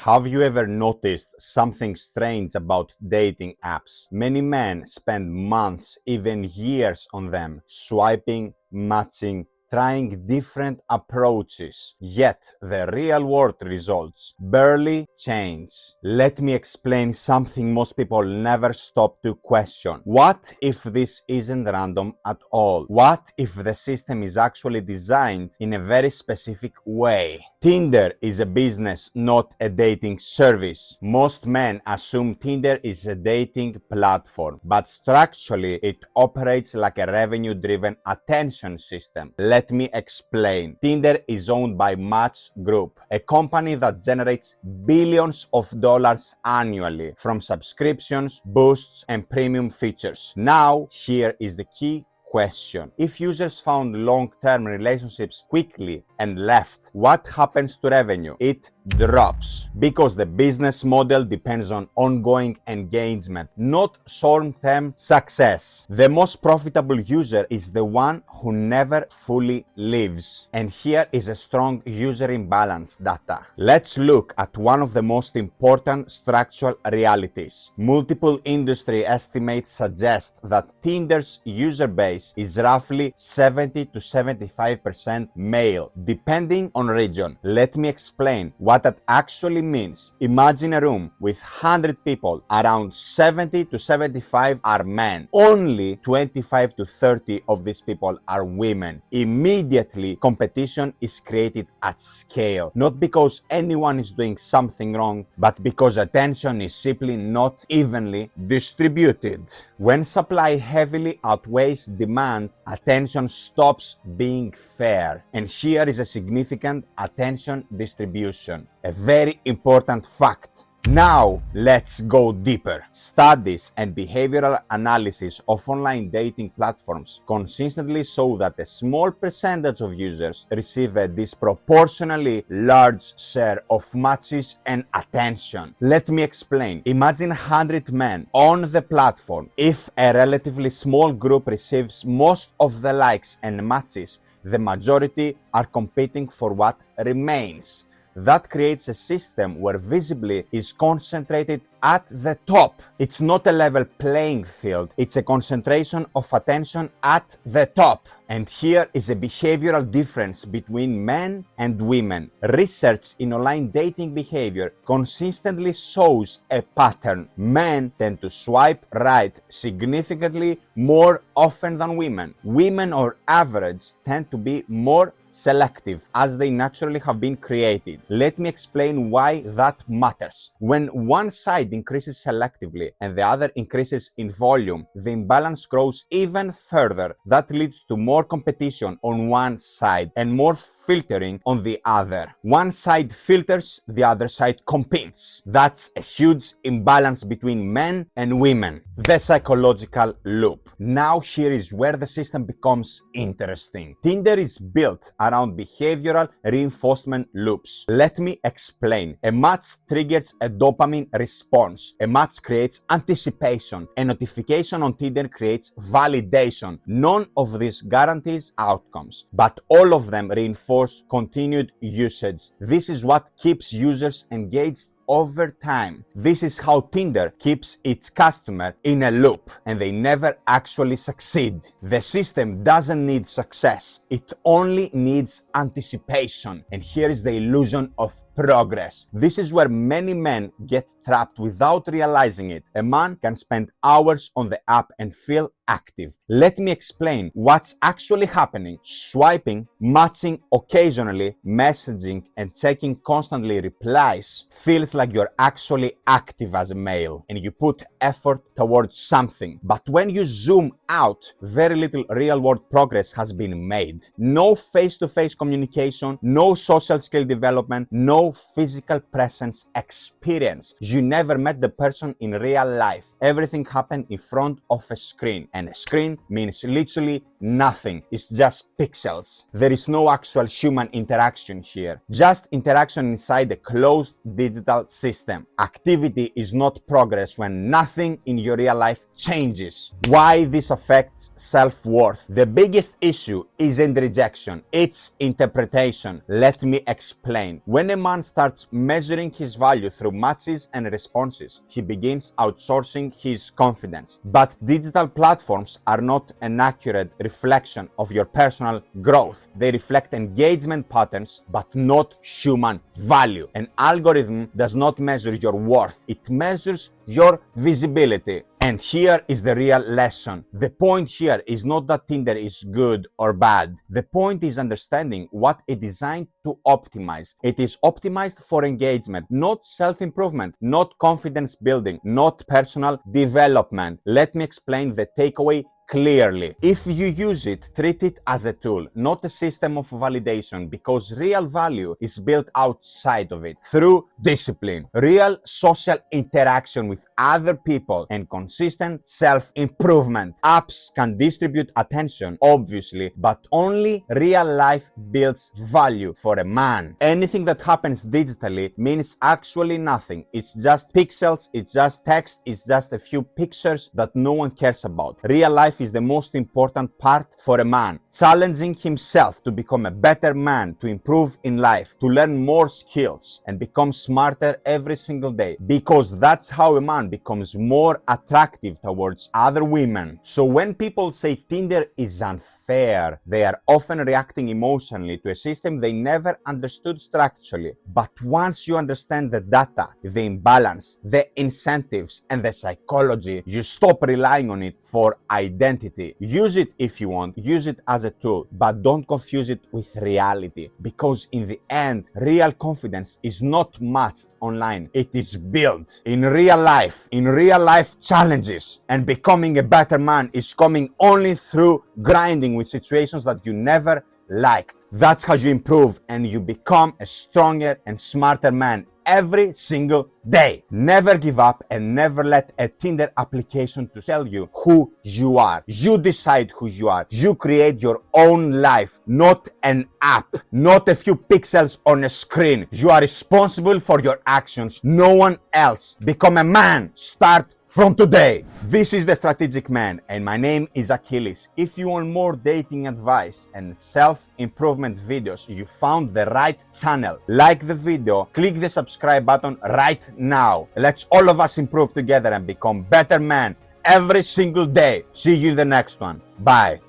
Have you ever noticed something strange about dating apps? Many men spend months, even years on them, swiping, matching, trying different approaches. Yet the real world results barely change. Let me explain something most people never stop to question. What if this isn't random at all? What if the system is actually designed in a very specific way? Tinder is a business, not a dating service. Most men assume Tinder is a dating platform, but structurally it operates like a revenue-driven attention system. Let me explain. Tinder is owned by Match Group, a company that generates billions of dollars annually from subscriptions, boosts, and premium features. Now, here is the key question. If users found long-term relationships quickly and left, what happens to revenue? It drops because the business model depends on ongoing engagement, not short-term success. The most profitable user is the one who never fully leaves. And here is a strong user imbalance data. Let's look at one of the most important structural realities. Multiple industry estimates suggest that Tinder's user base is roughly 70 to 75% male, depending on region. Let me explain what that actually means. Imagine a room with 100 people, around 70 to 75 are men. Only 25 to 30 of these people are women. Immediately, competition is created at scale, not because anyone is doing something wrong, but because attention is simply not evenly distributed. When supply heavily outweighs demand, attention stops being fair. And here is a significant attention distribution, a very important fact. Now, let's go deeper. Studies and behavioral analysis of online dating platforms consistently show that a small percentage of users receive a disproportionately large share of matches and attention. Let me explain. Imagine 100 men on the platform. If a relatively small group receives most of the likes and matches, the majority are competing for what remains. That creates a system where visibility is concentrated at the top. It's not a level playing field, it's a concentration of attention at the top. And here is a behavioral difference between men and women. Research in online dating behavior consistently shows a pattern. Men tend to swipe right significantly more often than women. Women, on average, tend to be more selective as they naturally have been created. Let me explain why that matters. When one side increases selectively and the other increases in volume, the imbalance grows even further. That leads to more competition on one side and more filtering on the other. One side filters, the other side competes. That's a huge imbalance between men and women. The psychological loop. Now here is where the system becomes interesting. Tinder is built around behavioral reinforcement loops. Let me explain. A match triggers a dopamine response. A match creates anticipation. A notification on Tinder creates validation. None of these guarantees outcomes, but all of them reinforce continued usage. This is what keeps users engaged over time. This is how Tinder keeps its customer in a loop and they never actually succeed. The system doesn't need success, it only needs anticipation. And here is the illusion of progress. This is where many men get trapped without realizing it. A man can spend hours on the app and feel active. Let me explain what's actually happening. Swiping, matching occasionally, messaging, and checking constantly replies feels like you're actually active as a male and you put effort towards something. But when you zoom out, very little real-world progress has been made. No face-to-face communication, no social skill development, no physical presence experience. You never met the person in real life. Everything happened in front of a screen, and a screen means literally nothing. It's just pixels. There is no actual human interaction here. Just interaction inside a closed digital system. Activity is not progress when nothing in your real life changes. Why this affects self-worth? The biggest issue isn't rejection, it's interpretation. Let me explain. When a man starts measuring his value through matches and responses, he begins outsourcing his confidence. But digital platforms are not an accurate reflection of your personal growth. They reflect engagement patterns, but not human value. An algorithm does not measure your worth, it measures your visibility. And here is the real lesson. The point here is not that Tinder is good or bad. The point is understanding what it is designed to optimize. It is optimized for engagement, not self-improvement, not confidence building, not personal development. Let me explain the takeaway clearly. If you use it, treat it as a tool, not a system of validation, because real value is built outside of it through discipline, real social interaction with other people, and consistent self-improvement. Apps can distribute attention, obviously, but only real life builds value for a man. Anything that happens digitally means actually nothing. It's just pixels, it's just text, it's just a few pictures that no one cares about. Real life is the most important part for a man. Challenging himself to become a better man, to improve in life, to learn more skills and become smarter every single day, because that's how a man becomes more attractive towards other women. So when people say Tinder is unfair, they are often reacting emotionally to a system they never understood structurally. But once you understand the data, the imbalance, the incentives, and the psychology, you stop relying on it for identity. Use it if you want, use it as a tool, but don't confuse it with reality, because in the end, real confidence is not matched online. It is built in real life challenges, and becoming a better man is coming only through grinding with situations that you never liked. That's how you improve and you become a stronger and smarter man every single day. Never give up and never let a Tinder application to tell you who you are. You decide who you are. You create your own life, not an app, not a few pixels on a screen. You are responsible for your actions, no one else. Become a man. Start from today. This is The Strategic Man, and my name is Achilles. If you want more dating advice and self-improvement videos, you found the right channel. Like the video, click the subscribe button right now. Let's all of us improve together and become better men every single day. See you in the next one. Bye.